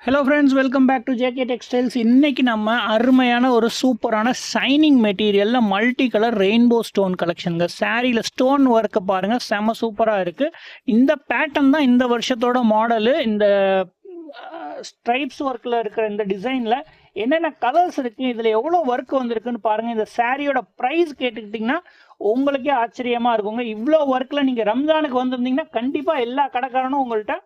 Hello friends, welcome back to JK Textiles. இன்னைக்கு நம்ம அருமையான ஒரு சூப்பரான ஷைனிங் மெட்டீரியல்ல மல்டி கலர் ரெயின்போ ஸ்டோன் கலெக்ஷன்ங்க. சாரியில ஸ்டோன் ஒர்க் பாருங்க, செம சூப்பரா இருக்கு. இந்த பேட்டர்ன் தான் இந்த வருஷத்தோட மாடலு. இந்த ஸ்ட்ரைப்ஸ் ஒர்க்ல இருக்கிற இந்த டிசைன்ல என்னென்ன கலர்ஸ் இருக்கு, இதுல எவ்வளவு ஒர்க் வந்திருக்குன்னு பாருங்க. இந்த சாரியோட பிரைஸ் கேட்டுக்கிட்டீங்கன்னா உங்களுக்கே ஆச்சரியமா இருக்குங்க. இவ்வளோ ஒர்க்ல நீங்க ரம்ஜானுக்கு வந்திருந்தீங்கன்னா கண்டிப்பா எல்லா கடைக்காரனும் உங்கள்கிட்ட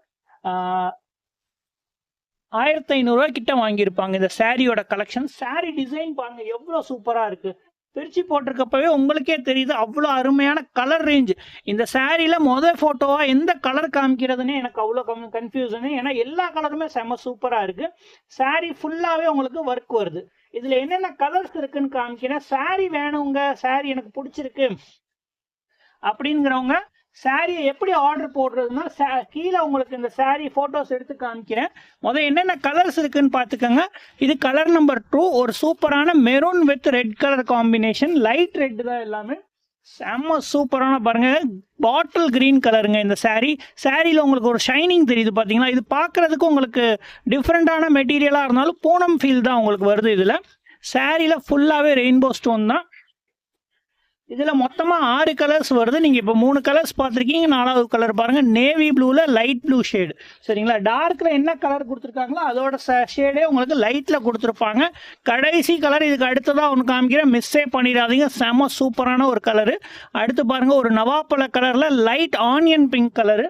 1500 ரூபாய் கிட்ட வாங்கியிருப்பாங்க. இந்த சாரியோட கலெக்ஷன், சாரி டிசைன் பாருங்க எவ்வளோ சூப்பரா இருக்கு. பிரிச்சு போட்டிருக்கப்பவே உங்களுக்கே தெரியுது அவ்வளோ அருமையான கலர் ரேஞ்ச். இந்த சாரியில போட்டோவா எந்த கலர் காமிக்கிறதுனே எனக்கு அவ்வளோ கன்ஃபியூஷனு. ஏன்னா எல்லா கலருமே செம சூப்பரா இருக்கு. சாரி ஃபுல்லாவே உங்களுக்கு ஒர்க் வருது. இதுல என்னென்ன கலர்ஸ் இருக்குன்னு காமிக்கிறேன். சாரி வேணுங்க, சாரி எனக்கு பிடிச்சிருக்கு அப்படிங்கிறவங்க சாரியை எப்படி ஆர்டர் போடுறதுன்னா கீழே உங்களுக்கு இந்த சாரி போட்டோஸ் எடுத்து காமிக்கிறேன். என்னென்ன கலர்ஸ் இருக்குன்னு பார்த்துக்கோங்க. இது கலர் நம்பர் 2, ஒரு சூப்பரான maroon with red colour combination. Light red தான் எல்லாமே, செம்ம சூப்பரான பாருங்க. பாட்டில் கிரீன் கலருங்க இந்த சாரியில் உங்களுக்கு ஒரு ஷைனிங் தெரியுது பார்த்தீங்களா. இது பார்க்கறதுக்கு உங்களுக்கு டிஃப்ரெண்டான மெட்டீரியலாக இருந்தாலும் பூனம் ஃபீல் தான் உங்களுக்கு வருது. இதில் சாரியில் ஃபுல்லாகவே ரெயின்போ ஸ்டோன் தான். இதில் மொத்தமாக 6 கலர்ஸ் வருது. நீங்கள் இப்போ 3 கலர்ஸ் பார்த்துருக்கீங்க. 4வது கலர் பாருங்கள், நேவி ப்ளூவில் லைட் ப்ளூ ஷேடு. சரிங்களா, டார்க்கில் என்ன கலர் கொடுத்துருக்காங்களோ அதோட ஷேடே உங்களுக்கு லைட்டில் கொடுத்துருப்பாங்க. கடைசி கலர் இதுக்கு அடுத்ததாக ஒன்று காமிக்கிறேன், மிஸ்ஸே பண்ணிடாதீங்க. செம சூப்பரான ஒரு கலரு. அடுத்து பாருங்கள், ஒரு நவாப்பழ கலரில் லைட் ஆனியன் பிங்க் கலரு.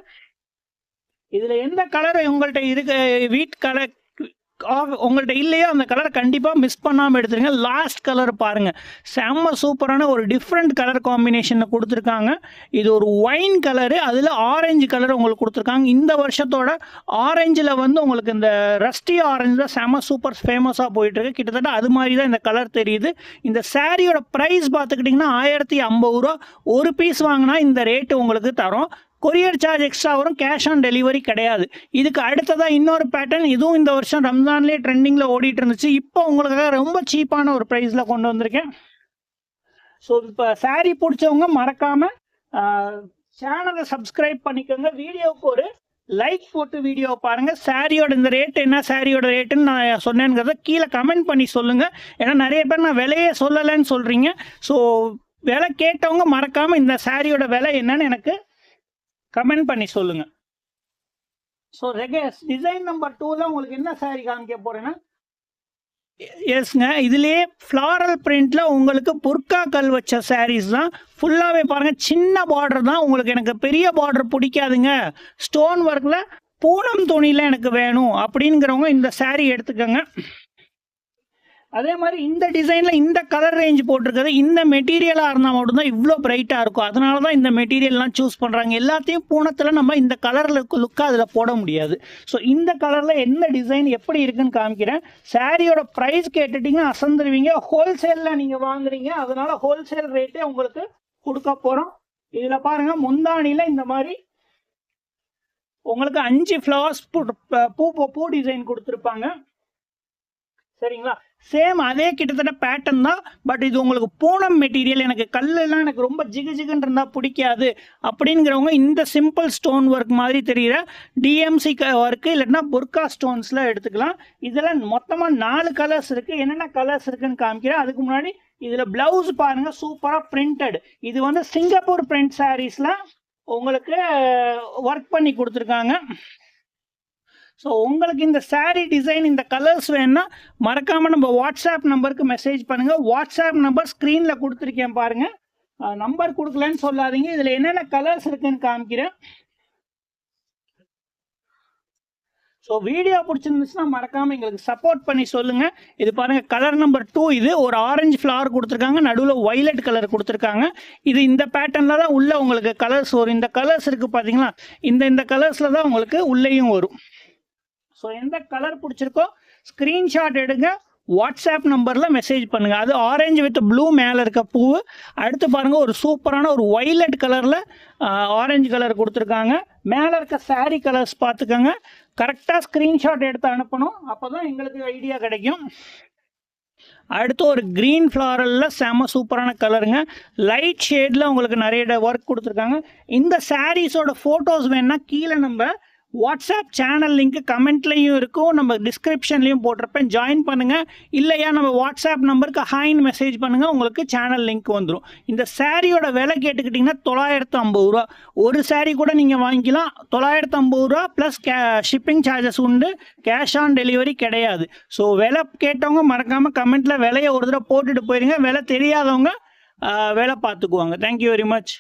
இதில் எந்த கலர் உங்கள்கிட்ட இருக்கு உங்கள்கிட்ட இல்லையோ அந்த கலர் கண்டிப்பாக மிஸ் பண்ணாமல் எடுத்துருங்க. லாஸ்ட் கலர் பாருங்கள், செம்ம சூப்பரான ஒரு டிஃப்ரெண்ட் கலர் காம்பினேஷனில் கொடுத்துருக்காங்க. இது ஒரு ஒயின் கலரு, அதில் ஆரஞ்சு கலர் உங்களுக்கு கொடுத்துருக்காங்க. இந்த வருஷத்தோட ஆரஞ்சில் உங்களுக்கு இந்த ரஸ்டி ஆரஞ்சு தான் செம்ம சூப்பர் ஃபேமஸாக போயிட்டுருக்கு. கிட்டத்தட்ட அது மாதிரி தான் இந்த கலர் தெரியுது. இந்த சாரியோட ப்ரைஸ் பார்த்துக்கிட்டிங்கன்னா 1050 ரூபா. ஒரு பீஸ் வாங்கினா இந்த ரேட்டு உங்களுக்கு தரோம். கொரியர் சார்ஜ் எக்ஸ்ட்ரா வரும், கேஷ் ஆன் டெலிவரி கிடையாது. இதுக்கு அடுத்ததாக இன்னொரு பேட்டர்ன், இதுவும் இந்த வருஷம் ரம்ஜான்லேயே ட்ரெண்டிங்கில் ஓடிட்டு இருந்துச்சு. இப்போ உங்களுக்காக ரொம்ப சீப்பான ஒரு ப்ரைஸில் கொண்டு வந்திருக்கேன். ஸோ இப்போ சாரீ பிடிச்சவங்க மறக்காமல் சேனலை சப்ஸ்கிரைப் பண்ணிக்கோங்க. வீடியோவுக்கு ஒரு லைக் போட்டு வீடியோ பாருங்கள். சாரியோட இந்த ரேட்டு என்ன, சாரியோட ரேட்டுன்னு நான் சொன்னேங்கிறத கீழே கமெண்ட் பண்ணி சொல்லுங்கள். ஏன்னா நிறைய பேர் நான் விலையே சொல்லலைன்னு சொல்கிறீங்க. ஸோ விலை கேட்டவங்க மறக்காமல் இந்த சாரியோட விலை என்னன்னு எனக்கு கமெண்ட் பண்ணி சொல்லுங்க. ஸோ டிசைன் நம்பர் 2ல உங்களுக்கு என்ன சாரி காமிக்க போறேன்னா, எஸ்ங்க, இதுலேயே ஃப்ளாரல் பிரிண்ட்ல உங்களுக்கு புர்கா கல் வச்ச சாரீஸ் தான். ஃபுல்லாகவே பாருங்க, சின்ன பார்டர் தான் உங்களுக்கு. எனக்கு பெரிய பார்டர் பிடிக்காதுங்க, ஸ்டோன் ஒர்க்ல பூனம் துணியில் எனக்கு வேணும் அப்படிங்கிறவங்க இந்த சாரீ எடுத்துக்கோங்க. அதே மாதிரி இந்த டிசைனில் இந்த கலர் ரேஞ்ச் போட்டிருக்கிறது இந்த மெட்டீரியலாக இருந்தால் மட்டும்தான் இவ்வளோ பிரைட்டாக இருக்கும். அதனால தான் இந்த மெட்டீரியல்லாம் சூஸ் பண்ணுறாங்க. எல்லாத்தையும் பூனத்தில் நம்ம இந்த கலரில் லுக்காக அதில் போட முடியாது. ஸோ இந்த கலரில் எந்த டிசைன் எப்படி இருக்குன்னு காமிக்கிறேன். சாரியோட ப்ரைஸ் கேட்டுட்டிங்கன்னா அசந்துருவீங்க. ஹோல்சேலில் நீங்கள் வாங்குறீங்க, அதனால ஹோல்சேல் ரேட்டே உங்களுக்கு கொடுக்க போகிறோம். இதில் பாருங்கள், முந்தானியில் இந்த மாதிரி உங்களுக்கு 5 ஃப்ளவர்ஸ் பூ டிசைன் கொடுத்துருப்பாங்க. சரிங்களா, சேம் அதே கிட்டத்தட்ட பேட்டர்ன் தான். பட் இது உங்களுக்கு பூனம் மெட்டீரியல். எனக்கு கல்லெல்லாம் எனக்கு ரொம்ப ஜிகுன்னு இருந்தால் பிடிக்காது அப்படிங்கிறவங்க இந்த சிம்பிள் ஸ்டோன் ஒர்க் மாதிரி தெரிகிற டிஎம்சி ஒர்க்கு இல்லைன்னா புர்கா ஸ்டோன்ஸில் எடுத்துக்கலாம். இதில் மொத்தமாக 4 கலர்ஸ் இருக்குது. என்னென்ன கலர்ஸ் இருக்குன்னு காமிக்கிறேன். அதுக்கு முன்னாடி இதில் ப்ளவுஸ் பாருங்கள், சூப்பராக பிரிண்டட். இது சிங்கப்பூர் பிரிண்ட் சாரீஸில் உங்களுக்கு ஒர்க் பண்ணி கொடுத்துருக்காங்க. ஸோ உங்களுக்கு இந்த சாரீ டிசைன், இந்த கலர்ஸ் வேணுன்னா மறக்காமல் நம்ம வாட்ஸ்அப் நம்பருக்கு மெசேஜ் பண்ணுங்கள். வாட்ஸ்அப் நம்பர் ஸ்க்ரீனில் கொடுத்துருக்கேன் பாருங்கள். நம்பர் கொடுக்கலன்னு சொல்லாதீங்க. இதில் என்னென்ன கலர்ஸ் இருக்குன்னு காமிக்கிறேன். ஸோ வீடியோ பிடிச்சிருந்துச்சுன்னா மறக்காமல் எங்களுக்கு சப்போர்ட் பண்ணி சொல்லுங்கள். இது பாருங்கள், கலர் நம்பர் 2. இது ஒரு ஆரஞ்சு ஃப்ளவர் கொடுத்துருக்காங்க, நடுவில் வைலட் கலர் கொடுத்துருக்காங்க. இது இந்த பேட்டர்னில் தான் உள்ள உங்களுக்கு கலர்ஸ் வரும். இந்த கலர்ஸ் இருக்குது பார்த்தீங்களா, இந்த கலர்ஸில் தான் உங்களுக்கு உள்ளேயும் வரும். ஸோ எந்த கலர் பிடிச்சிருக்கோ ஸ்க்ரீன்ஷாட் எடுங்க, வாட்ஸ்அப் நம்பரில் மெசேஜ் பண்ணுங்கள். அது ஆரஞ்சு வித் ப்ளூ மேலே இருக்க பூ. அடுத்து பாருங்கள், ஒரு சூப்பரான ஒரு வைலட் கலரில் ஆரஞ்சு கலர் கொடுத்துருக்காங்க. மேலே இருக்க சாரீ கலர்ஸ் பார்த்துக்கோங்க. கரெக்டாக ஸ்க்ரீன்ஷாட் எடுத்து அனுப்பணும், அப்போ தான் எங்களுக்கு ஐடியா கிடைக்கும். அடுத்து ஒரு க்ரீன் ஃப்ளாரலில் செம்ம சூப்பரான கலருங்க. லைட் ஷேடில் உங்களுக்கு நிறைய ஒர்க் கொடுத்துருக்காங்க. இந்த சாரீஸோட ஃபோட்டோஸ் வேணுன்னா கீழே நம்ம வாட்ஸ்அப் சேனல் லிங்க் கமெண்ட்லையும் இருக்கும், நம்ம டிஸ்கிரிப்ஷன்லையும் போட்டிருப்பேன், ஜாயின் பண்ணுங்கள். இல்லையா நம்ம வாட்ஸ்அப் நம்பருக்கு ஹாய்னு மெசேஜ் பண்ணுங்கள், உங்களுக்கு சேனல் லிங்க் வந்துடும். இந்த சாரியோட விலை கேட்டுக்கிட்டிங்கன்னா 950 ரூபா. ஒரு சாரீ கூட நீங்கள் வாங்கிக்கலாம். 950 ரூபா ப்ளஸ் ஷிப்பிங் சார்ஜஸ் உண்டு, கேஷ் ஆன் டெலிவரி கிடையாது. ஸோ விலை கேட்டவங்க மறக்காமல் கமெண்ட்டில் விலையை ஒரு தடவை போட்டுட்டு போயிருங்க. விலை தெரியாதவங்க விலை பார்த்துக்குவாங்க. Thank you very much.